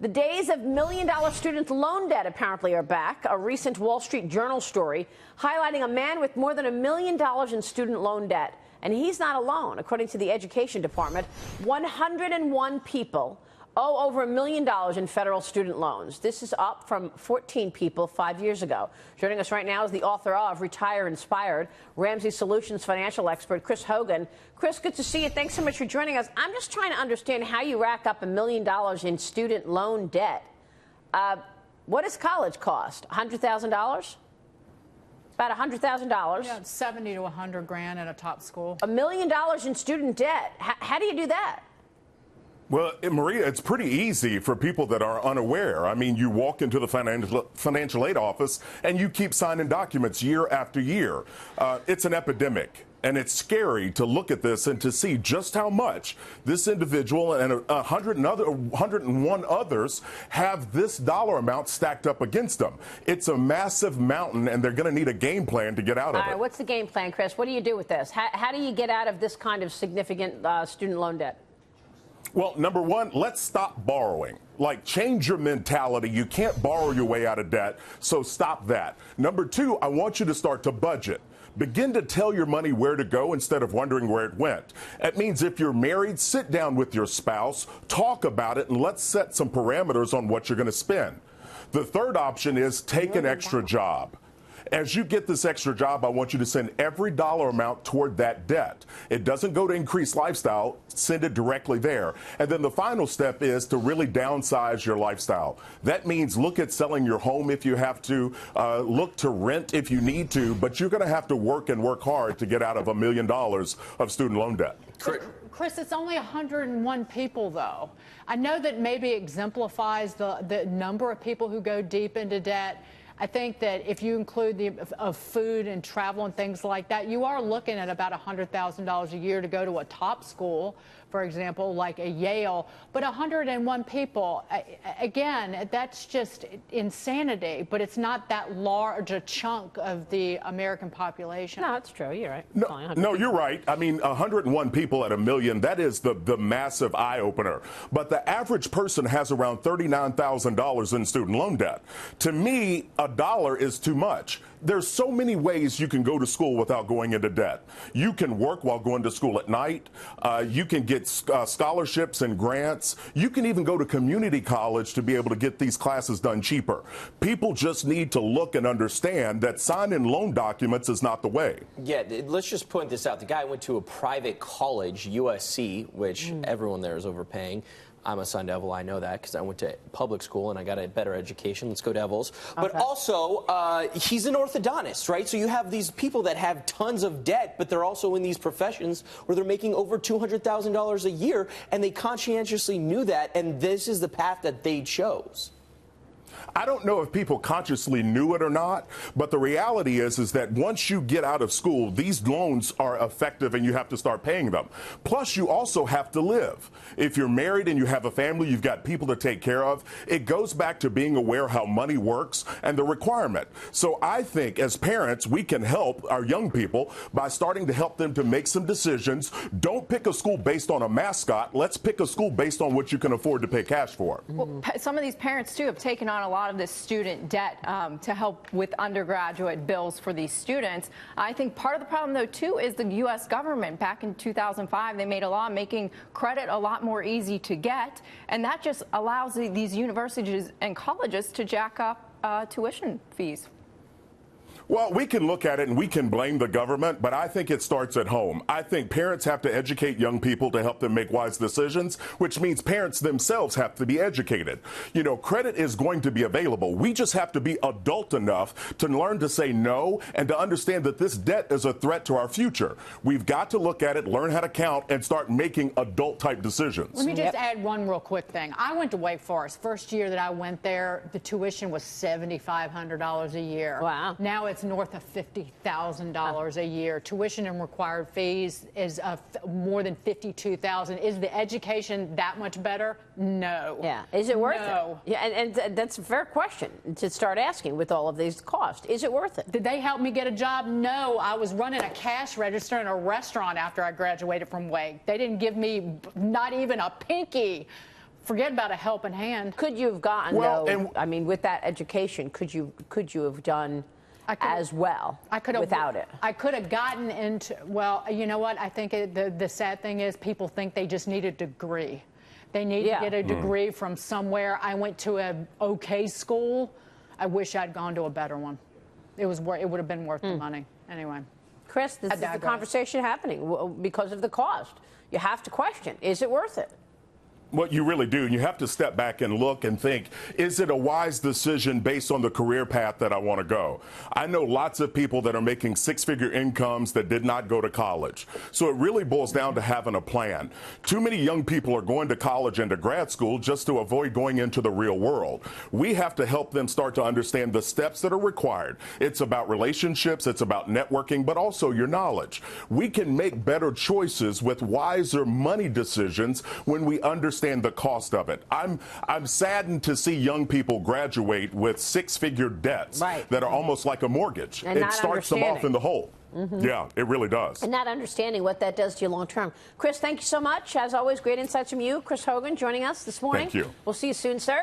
The days of million-dollar student loan debt apparently are back. A recent Wall Street Journal story highlighting a man with more than $1 million in student loan debt. And he's not alone. According to the Education Department, 101 people owe over $1 million in federal student loans. This is up from 14 people 5 years ago. Joining us right now is the author of Retire Inspired, Ramsey Solutions financial expert Chris Hogan. Chris, good to see you. Thanks so much for joining us. I'm just trying to understand how you rack up $1 million in student loan debt. What does college cost? $100,000? About $100,000. Yeah, 70 to 100 grand at a top school. $1 million in student debt. How do you do that? Well, Maria, it's pretty easy for people that are unaware. I mean, you walk into the financial aid office and you keep signing documents year after year. It's an epidemic. And it's scary to look at this and to see just how much this individual and 101 others have this dollar amount stacked up against them. It's a massive mountain, and they're going to need a game plan to get out of it. All right, what's the game plan, Chris? What do you do with this? How do you get out of this kind of significant student loan debt? Well, number one, let's stop borrowing. Like, change your mentality. You can't borrow your way out of debt, so stop that. Number two, I want you to start to budget. Begin to tell your money where to go instead of wondering where it went. That means if you're married, sit down with your spouse, talk about it, and let's set some parameters on what you're going to spend. The third option is take an extra job. As you get this extra job, I want you to send every dollar amount toward that debt. It doesn't go to increase lifestyle, send it directly there. And then the final step is to really downsize your lifestyle. That means look at selling your home if you have to, look to rent if you need to, but you're going to have to work and work hard to get out of $1 million of student loan debt. Chris, it's only 101 people, though. I know that maybe exemplifies the number of people who go deep into debt. I think that if you include the food and travel and things like that, you are looking at about $100,000 a year to go to a top school, for example, like a Yale. But 101 people, again, that's just insanity. But it's not that large a chunk of the American population. No, that's true. You're right. No, you're right. I mean, 101 people at $1 million, that is the massive eye-opener. But the average person has around $39,000 in student loan debt. To me, $1 is too much. There's so many ways you can go to school without going into debt. You can work while going to school at night. You can get scholarships and grants. You can even go to community college to be able to get these classes done cheaper. People just need to look and understand that signing loan documents is not the way. Yeah, let's just point this out. The guy went to a private college, USC, which everyone there is overpaying. I'm a Sun Devil, I know that, because I went to public school and I got a better education. Let's go Devils. Okay. But also, he's an orthodontist, right? So you have these people that have tons of debt, but they're also in these professions where they're making over $200,000 a year, and they conscientiously knew that, and this is the path that they chose. I don't know if people consciously knew it or not, but the reality is that once you get out of school, these loans are effective and you have to start paying them. Plus, you also have to live. If you're married and you have a family, you've got people to take care of. It goes back to being aware how money works and the requirement. So I think as parents, we can help our young people by starting to help them to make some decisions. Don't pick a school based on a mascot. Let's pick a school based on what you can afford to pay cash for. Well, some of these parents, too, have taken on a lot of this student debt to help with undergraduate bills for these students. I think part of the problem, though, too, is the U.S. government. Back in 2005, they made a law making credit a lot more easy to get, and that just allows these universities and colleges to jack up tuition fees. Well, we can look at it and we can blame the government, but I think it starts at home. I think parents have to educate young people to help them make wise decisions, which means parents themselves have to be educated. You know, credit is going to be available. We just have to be adult enough to learn to say no and to understand that this debt is a threat to our future. We've got to look at it, learn how to count, and start making adult-type decisions. Let me just add one real quick thing. I went to Wake Forest. First year that I went there, the tuition was $7,500 a year. Wow. Now it's north of $50,000 a year. Tuition and required fees is more than $52,000. Is the education that much better? No. Yeah. Is it worth it? Yeah, and that's a fair question to start asking with all of these costs. Is it worth it? Did they help me get a job? No. I was running a cash register in a restaurant after I graduated from Wake. They didn't give me not even a pinky forget about a helping hand. Could you have gotten, Well, though, I mean, with that education, could you have done as well without it? I could have gotten into, well, you know what? I think the sad thing is people think they just need a degree. They need to get a degree from somewhere. I went to an okay school. I wish I'd gone to a better one. It would have been worth the money. Anyway. Chris, this is the conversation happening because of the cost. You have to question, is it worth it? What you really do, you have to step back and look and think, is it a wise decision based on the career path that I want to go? I know lots of people that are making six-figure incomes that did not go to college. So it really boils down to having a plan. Too many young people are going to college and to grad school just to avoid going into the real world. We have to help them start to understand the steps that are required. It's about relationships, it's about networking, but also your knowledge. We can make better choices with wiser money decisions when we understand the cost of it. I'm saddened to see young people graduate with six-figure debts that are almost like a mortgage. And it starts them off in the hole. Yeah, it really does. And not understanding what that does to you long term. Chris, thank you so much. As always, great insights from you. Chris Hogan joining us this morning. Thank you. We'll see you soon, sir.